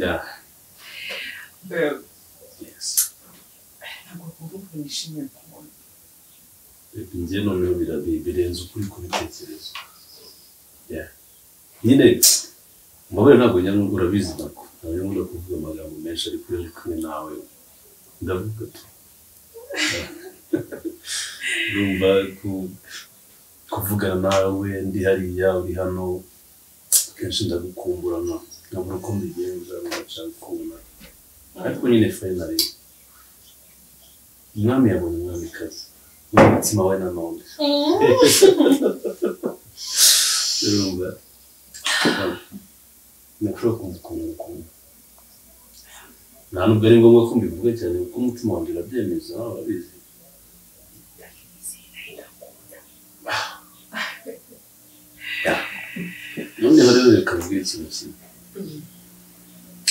Yeah. Babe. Yes. Ntabwo kuvuga nishimiye kubona. Njye noneho birenze ukuri kubitekerezo. Yeah. Nyine mubare ntabwo nyamwe urabizi nako. Ntabwo nkunda kuvuga amagambo menshi ariko iyo ndi kumwe nawe ndavuga tu. Rumva kuvugana nawe ndi hariya uri hano kenshi ndagukumburana ntabwo uko mbigenza ndashaka kubona ariko nyine finally umwami yabonye umwamikazi umutima we nanone urumva nashobora kumukunda nta nubwo ari ngombwa ko mbivuga cyane kuko umutima wanjye urabyemeza urabizi noneho rero reka mbwira ikintu kimwe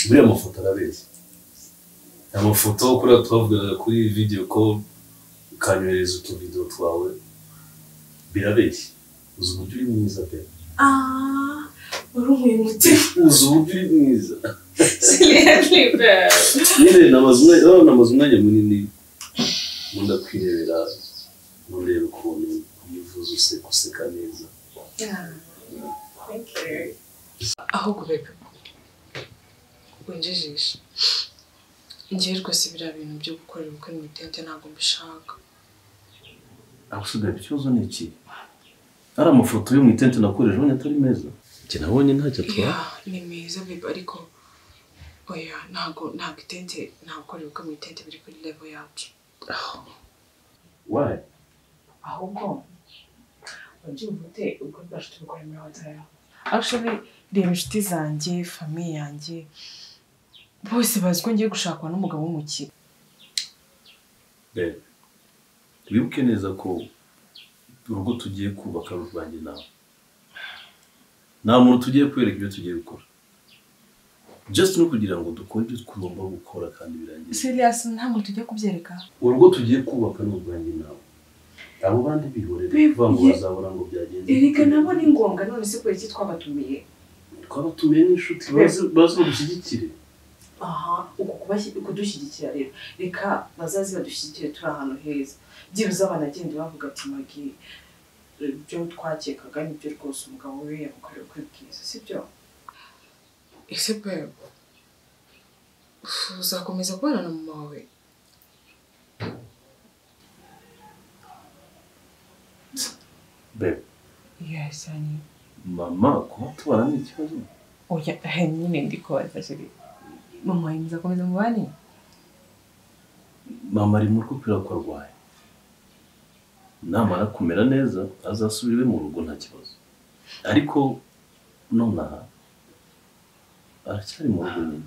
buriya amafoto arabeshya amafoto kuriya twavugaga kuri video call ukanyohereza utuvidewo twawe birabeshya uzi uburyo uri mwiza pe urumuye umutima uzi uburyo uri mwiza nyine namaze umwanya munini nkunda kwirebera ndeba ukuntu yivuza useka neza aho gubeka winjijisha njye rwose biriya bintu byo gukorera ubukwe mu itente ntabwo mbishaka. aho usigaye ikibazo ni iki ari amafoto yo mu itente nakoreje ubonye atari meza njye nabonye ntacyo atwara ni meza bebe ariko oya ntabwo itente ntabwo gukorera ubukwe mu itente biri kuri level yacu. why ahubwo wajya uvute ubwo bwacu tubikora muri hoteli actually reba inshuti zanjye famiye yanjye bose bazi ko ngiye gushakwa n'umugabo w'umukire. wibuke neza ko urugo tugiye kubaka rwanjye nawe nta muntu tugiye kwereka ibyo tugiye gukora just no kugira ngo dukore ibyo tugomba gukora kandi birangiye. Serious nta muntu tugiye kubyereka urugo tugiye kubaka n'urwanjye nawe abo bandi bihorera vango bazabona ngo byagenze erika nabo ni ngombwa none se kweri twabatumiye n'inshuti bazo gushyigikire uko kudushyigikira rero reka bazazi badushyigikire turi ahantu heza byibuze abanagenda bavuga ati magi ibyo twakekaga nibyo rwose umugabo we yamukorera kwibwiza sibyo. ese babe uzakomeza kubana na mama wawe? Babe. Yes, honey. Mama, kuba tubana ni ikibazo? Oya, nyine ndikubaza shere. Mama yinza komeza mubane? Mama ari mu rugo kubera ko arwaye. Namara kumera neza azasubira mu rugo nta kibazo. Ariko nonaha aracyari mu rugo nyine.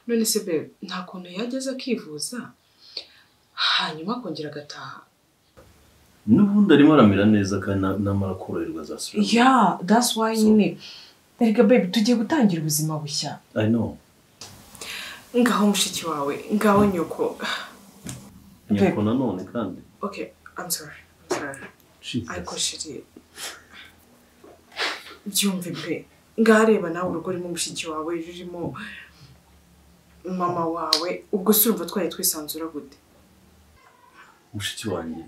None se babe, nta kuntu yageze akivuza hanyuma akongera agataha? N'ubundi arimo aramera neza kandi namara koroherwa azasubira. Yeah, that's why nyine. Erega babe, tugiye gutangira ubuzima bushya. I know. Ngaho mushiki wawe, ngaho nyoko. Nyoko nanone kandi. Okay, I'm sorry. Ariko shiri. Byumve be. Ngareba nawe urugo rimo mushiki wawe, rurimo mama wawe, ubwo surumva twaye twisanzura gute? Mushiki wanjye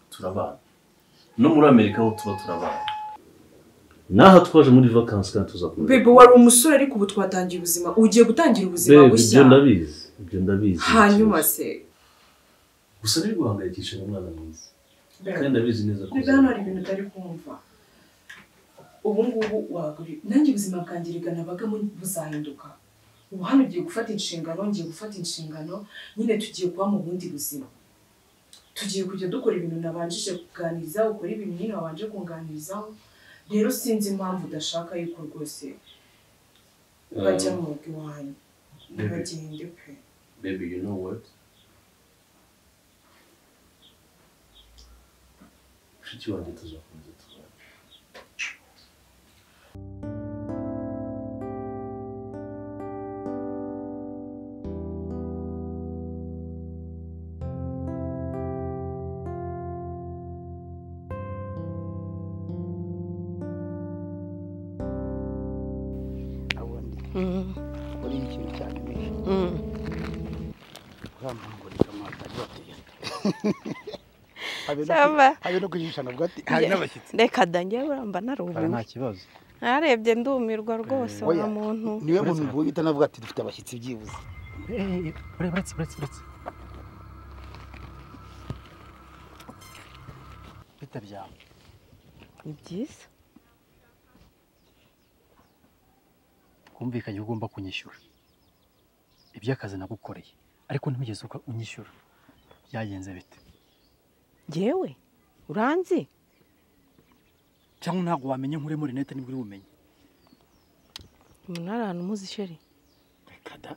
turabana. No muri Amerika ho tuba turabana. Naha twaje muri vacances kandi tuzakomeza. Bebe wari umusore ariko ubu twatangiye ubuzima. Ugiye gutangira ubuzima bushya. Ibyo ndabizi. Hanyuma se. Gusa ni guhangayikisha umwana mwiza. Kandi ndabizi neza ko. Bebe hano hari ibintu utari kumva. Ubu ngubu waguri. Nanjye ubuzima bwanjye rigana bagamo buzahinduka. Ubu hano ugiye gufata inshingano, ngiye gufata inshingano, nyine tugiye kuba mu bundi buzima. Tugiye kujya dukora ibintu nabanjije kuganiriza, ukora ibintu nyine wabanje kunganirizaho. Rero sinzi impamvu udashaka yuko rwose bajya mu rugo iwanyu. Ntibagende pe. Baby, you know what? Mushiki wanjye tuzakomeza tubana. buriya ikintu cyane menshi urampango ni kamata bateye habe no kuyishana bwa ati hari n'abashyitsi reka dangiye uramba narubu nta kibazo narebye ndumirwa rwose wa muntu niwe muntu ngo uhita navuga ati dufite abashyitsi byibuze uretse bitabyawe ni byiza kumvikanye ugomba kunyishyura iby'akazi nagukoreye ariko ntimugeze uko unyishyura byagenze bite jewe uranzi cyangwa ntago wamenye nkure muri net nibwo uri bumenye umuntu ahantu muzi shere kada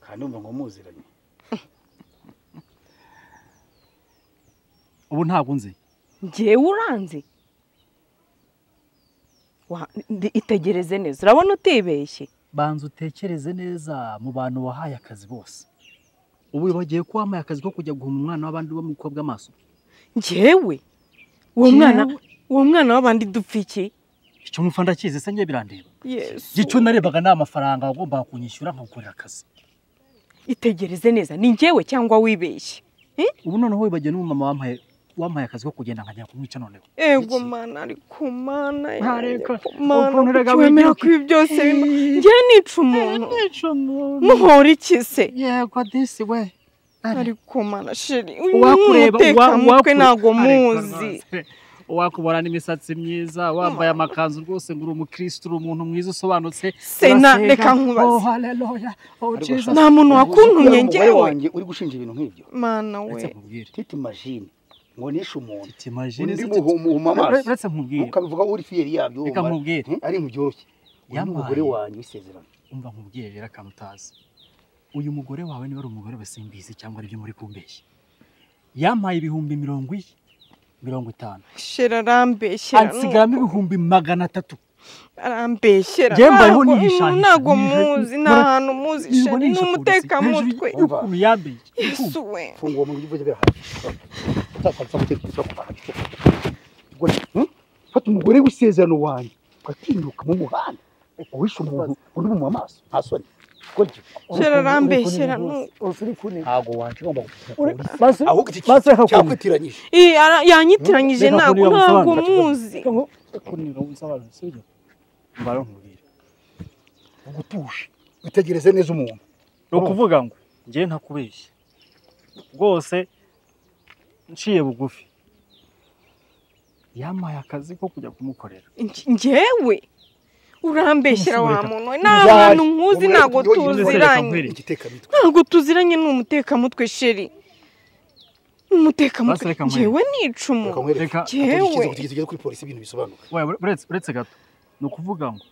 kandi umva ngo muziranye ubu ntago nzi jewe uranzi itegereze neza urabona utibeshye banza utekereze neza mu bantu wahaye akazi bose ubu bagiye ko wamaye akazi ko kujya guhuma umwana w'abandi bo mu mukobwa amaso jewe uwo mwana w'abandi dupfiki icyo mupfa ndakizi se ngiye birandeba Yesu gico narebaga na amafaranga agomba kunyishyura nkagukorera akazi itegereze neza ni njyewe cyangwa wibeshye ubu noneho wibagiye n'umumama wampaye akazi ko kugenda nkajya kumwica noneho ego mana ariko mana ntareka wemera ko ibi byose njye nica umuntu muhora iki se yego disi we ariko mana sheri umutekamutwe ntago muzi wakubona n'imisatsi myiza wambaye amakanzu rwose ngo uri umukristo uri umuntu mwiza usobanutse sena reka nkubaze haleluya Jesus nta muntu wakuntumye njyewe wanjye uri gushinja ibintu nk'ibyo mana we titi machine ngo nishe umuntu titi machine ndi muhuma amaso uretse nkubwire ukabivuga uri fiyeri yabyo reka nkubwire ari mu byoroshye umugore wanjye wisezerano umva nkubwire rero akamutazi uyu mugore wawe niba ari umugore basimbizi cyangwa ari byo muri kumbeshya yampaye ibihumbi 50 shera arambeshyera ansigaramo ibihumbi 300 arambeshyera mbayeho nihisha ntago muzi nta hantu muzi sheri n'umutekamutwe ukuntu yambeshye Yesu we fungo mu bivuze birahaje utapfa gutekereza ko fata umugore w'isezerano wanjye ukatinyuka mu muhanda uwishe umuntu uri mu amaso nta soni shera arambeshyera ntago wanjye ugomba base cyakwitiranyije yanyitiranyije ntago muzi kunira umusabana sibyo mbaro nkubwira ugutuje utegereze neza umuntu no kuvuga ngo ngiye ntakubeshye rwose nciye bugufi yamaye akazi ko kujya kumukorera njyewe urambeshyira wa muntu n'abantu nkuzi ntago tuziranye n'umutekamutwe sheri umutekamutwe njyewe nica umuntu njyewe tugeze kuri polisi ibintu bisobanuka uretse gato ni ukuvuga ngo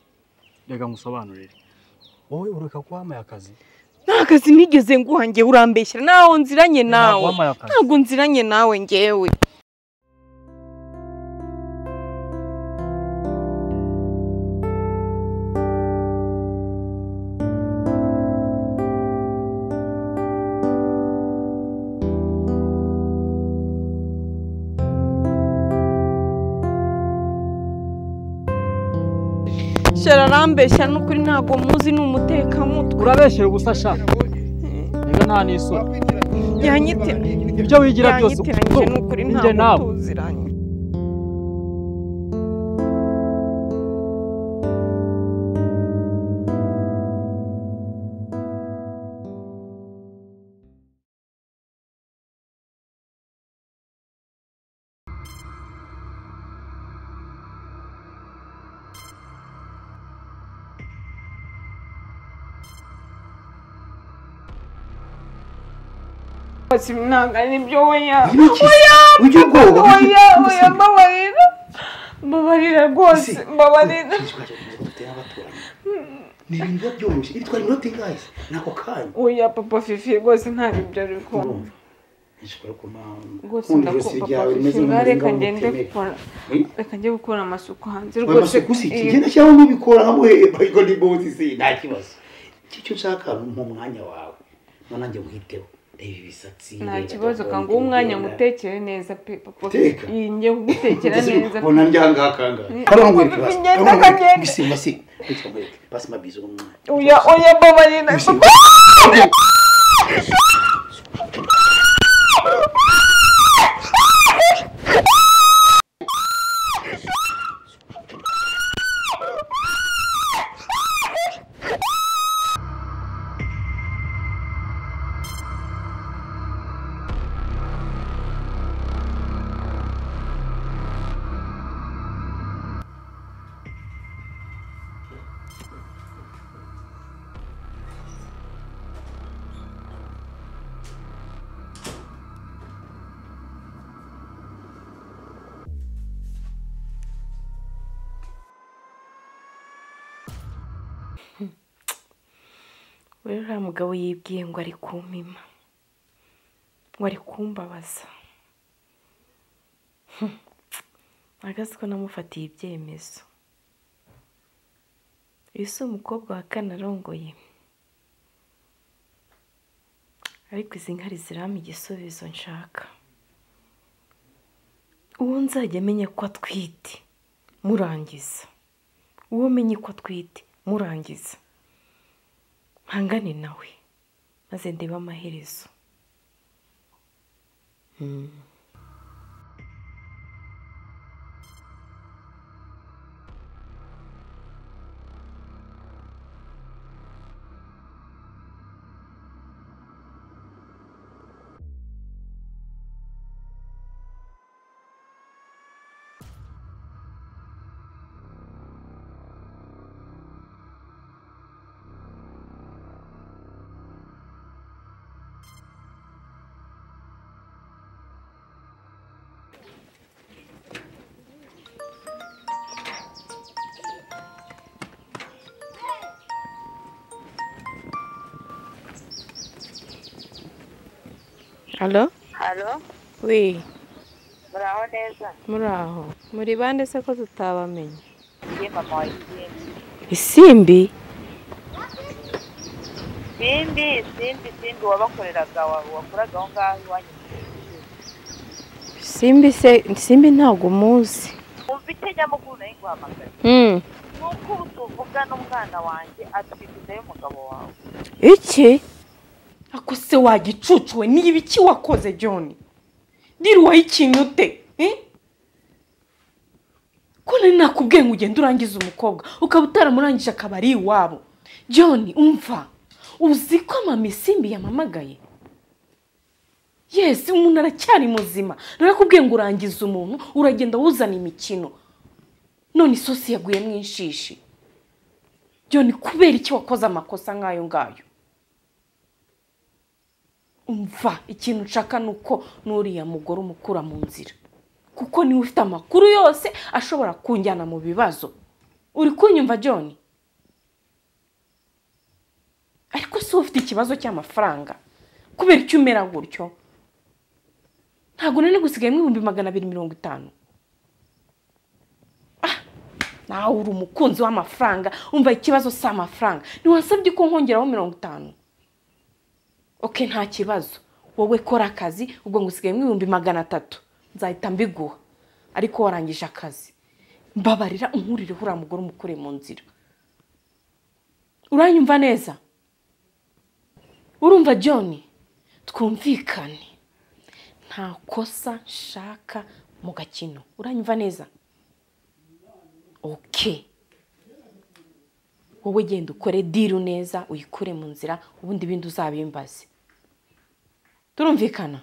reka ngusobanurire wowe ureka ko wamaye akazi nta kazi nigeze nguha njyewe urambeshyira naho nziranye nawe ntabwo nziranye nawe njyewe shera arambeshya n'ukuri ntago muzi n'umutekamutwe urabeshyera ubusa shaka reka nta n'isoni yanyitiranyije ibyo wigira byose n'ukuri ntago tuziranye Ntabwo nibyo oya mbabarira rwose mbabarira ni ibintu byoroshye itwara iminota ingahe nako kanya oya papa fifi rwose nta bibyo ari kumva rwose ndakubapa reka ngende gukora reka njye gukora amasuku hanze rwose kigenda cyangwa n'ubikora hamwe bayigoni bozi se nta kibazo icyo nshaka mu mwanya wawe nanjye muhiteho reba ibisatsi nta kibazo kangu umwanya ngutekere neza pe papa ngiye kugutekera neza bona njyanga kanga karongo ipasi bisi basi mabizo oya baba yena uriya mugabo yibwiye ngo ari kumpima ngo ari kumbabaza agazi ko namufatiye ibyemezo uyu si umukobwa wa kane arongoye ariko izi nkari zirampa igisubizo nshaka uwo nzajya amenya ko atwite murangiza uwo menye ko atwite murangiza hangane nawe maze ndeba amaherezo Halo? Halo? Oui. Muraho neza? Muraho. Muri bande se ko tutabamenye? Ndiye mama wa Isimbi. Isimbi? Simbi wabakoreraga wakoraga aho ngaho iwanyu. Simbi ntabwo muzi. Umvite nyamukuru nayo nguhamagaye. Nuko utuvuga n'umwana wanjye atwite y'umugabo wawe. Iki? Ako se wagicucuwe ni ibiki wakoze John? Ndiruwaye ikintu te? Ko nari nakubwiye ngo ugende urangiza umukobwa ukaba utaramurangije akabari iwabo. John umva. Uzi ko mama Isimbi yamamagaye? Yes, umuntu aracyari muzima. Narakubwiye ngo urangiza umuntu uragenda wuzana imikino. None isosi yaguye mwinshishi. John kubera iki wakoze amakosa nkayo ngayo? Umva ikintu nshaka nuko nuriya mugore umukura mu nzira. Kuko niwe ufite amakuru yose ashobora kunjyana mu bibazo. Uri kunyumva John? Ariko si ufite ikibazo cy'amafaranga. Kubera icyo umera gutyo? Ntago nene gusigaye mu 250. Nawe uri umukunzi w'amafaranga, umva ikibazo si amafaranga. Niwasabye ko nkongeraho 50. Okay, nta kibazo. Wowe kora akazi ubwo ngusigaye mu 300. Nzahita mbiguha. Ariko warangije akazi. Mbabarira unkurire hura mugore umukure mu nzira. Uranyumva neza? Urumva John? Twumvikane. Nta kosa shaka mu gakino. Uranyumva neza? Okay. Wowe genda ukore deal neza uyikure mu nzira ubundi bindi uzabimbaze. Turumvikana?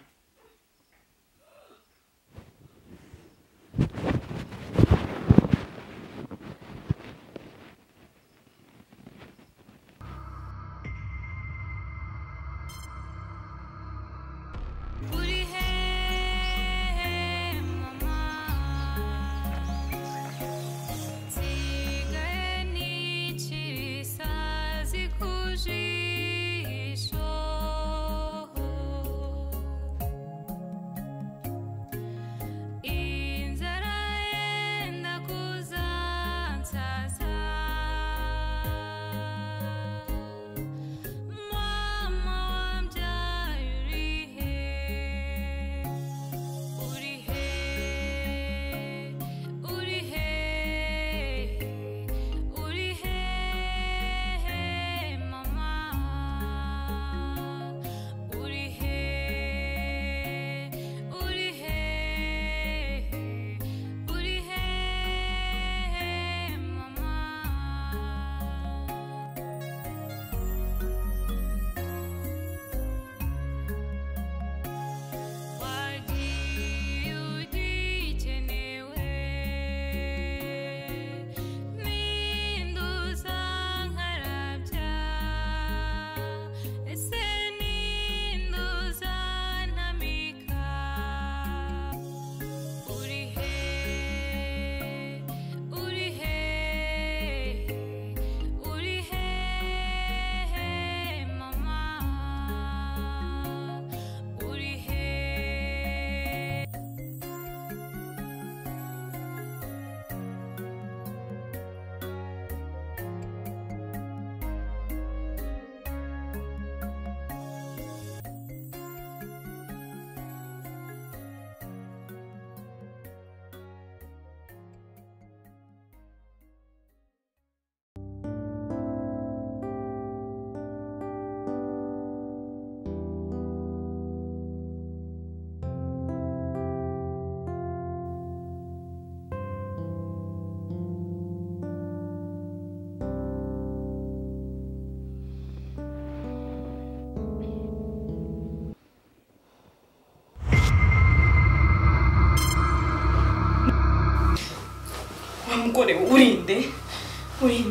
mugore urinde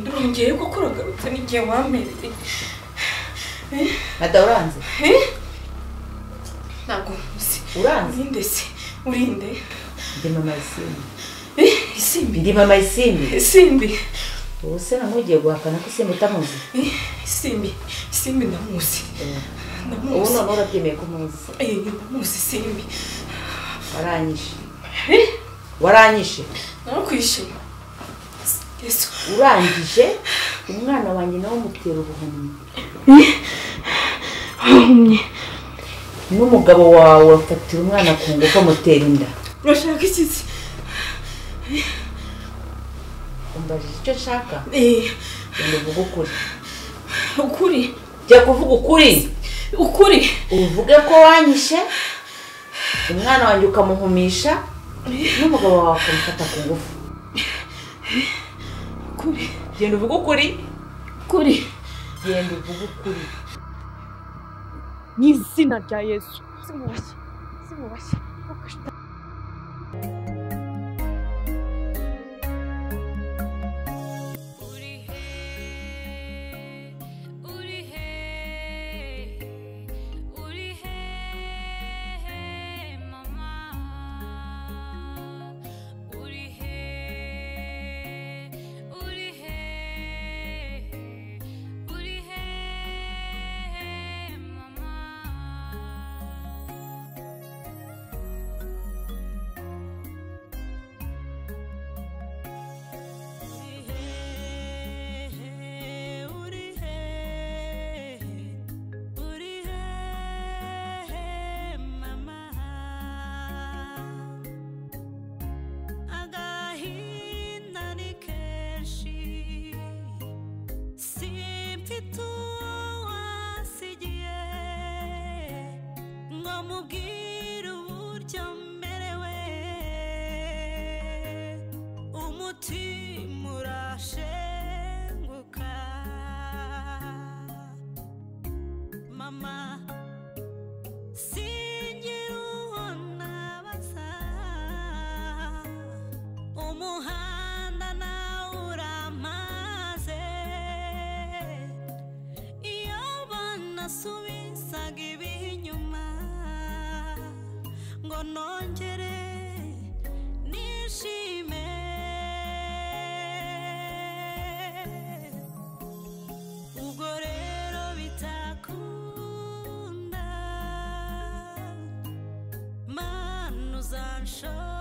urongeye ko kuragarutse n'igihe wampereye Adaranze ntabwo muzi uranze urinde ndi mama Isimbi Isimbi ndi mama Isimbi ubuse namugiye guhakana ko Isimbi utamuzi Isimbi ndamuzi ubu none urabyemeye ko muzi ndamuzi Isimbi waranyishe nakwishe urangije umwana wanjye nawe mutera ubuhumyi n'umugabo wawe wafatira umwana ku ngufu amutera inda urashaka iki umbajije icyo nshaka genda uvuge ukuri jya kuvuga ukuri uvuge ko wanyishe umwana wanjye ukamuhumisha n'umugabo wawe akamufata ku ngufu genda uvuge ukuri genda uvuge ukuri n'izina rya Yesu simubashye Show